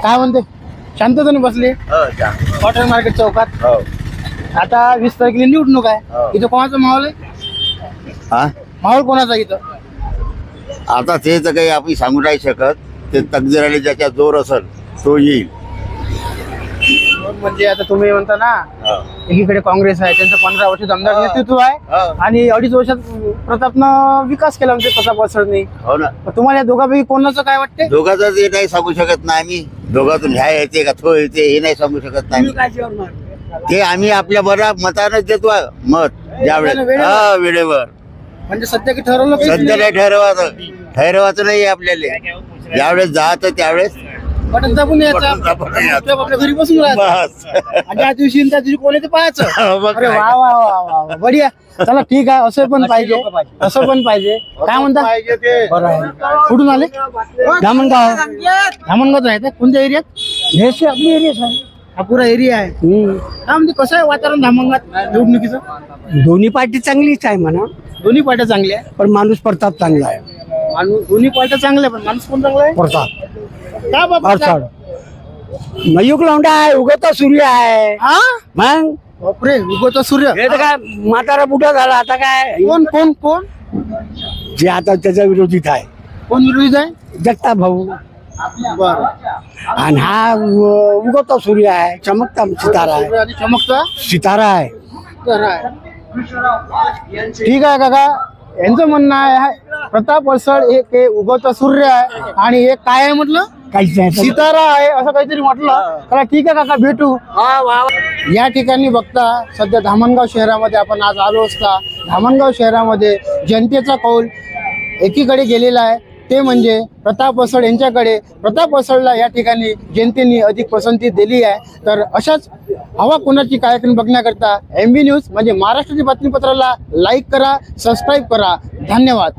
काय म्हणते? शांततेने बसले कॉटन मार्केट चौकात. आता 20 तारखेला निवडणूक आहे. इथं कोणाचा माहोल आहे? माहोल कोणाचा इथं? आता ते तर काही आपण सांगू नाही शकत. ते तकदीराने ज्याच्या जोर असेल तो येईल. म्हणजे आता तुम्ही म्हणता ना एकीकडे काँग्रेस आहे त्यांचं 15 वर्षात आमदार नेतृत्व आहे आणि 2.5 वर्षात प्रतापनं विकास केला म्हणजे प्रताप वसरणे. हो ना. तुम्हाला या दोघांपैकी कोणाचं काय वाटते? दोघांचं ते नाही सांगू शकत नाही आम्ही. दोघातून ह्या येते का तो येते हे नाही सांगू शकत नाही. ते आम्ही आपल्या बरा मतानच देतो मत ज्यावेळेस वेळेवर. म्हणजे सध्या की ठरवलं सध्या नाही ठरवायचं नाही आपल्याला. ज्यावेळेस जायचं त्यावेळेस बटन दाबून यायचं आपल्या घरी बसून राहायचं आणि त्या दिवशी त्या दिवशी कोण येते पाहायचं. अरे वा वा वा वा बढिया. चला ठीक आहे. असं पण पाहिजे. काय म्हणता? कुठून आले? धामणगाव आहे. कोणत्या एरियात? आपली एरियाच आहे. हा पुरा एरिया आहे. काय म्हणजे कसं आहे वातावरण धामणगावात निवडणुकीचं? दोन्ही पार्टी चांगलीच आहे म्हणा, दोन्ही पार्ट्या चांगल्या आहे पण माणूस प्रताप चांगला आहे. माणूस दोन्ही पार्ट्या चांगल्या पण माणूस कोण चांगला आहे? प्रताप. का बाबा का? मयूक लौंडा आहे, उगवता सूर्य आहे. हा मग बापरे उगवता सूर्य. हे तर काय म्हातारा बुढा झाला आता काय. कोण कोण कोण जे आता त्याच्या विरोधीत आहे. कोण विरोधी आहे? जगताप भाऊ. बरं. आणि हा उगवता सूर्य आहे, चमकता सितारा आहे. आणि चमकता सितारा आहे. ठीक आहे काका. यांचं म्हणणं आहे प्रताप अडसळ एक हे उगवता सूर्य आहे आणि एक काय आहे म्हटलं सितारा आहे असं काहीतरी म्हटलं. चला ठीक आहे काका, भेटू. या ठिकाणी बघता सध्या धामणगाव शहरामध्ये आपण आज आलो असता. धामणगाव शहरामध्ये जनतेचा कौल एकीकडे गेलेला आहे, ते म्हणजे प्रताप अडसळ यांच्याकडे. प्रताप अडसळला या ठिकाणी जनतेने अधिक पसंती दिली आहे. तर अशाच हवा कोणाची कार्यक्रम बघण्याकरता MB न्यूज म्हणजे महाराष्ट्रातील बातमीपत्राला लाईक करा, सबस्क्राईब करा. धन्यवाद.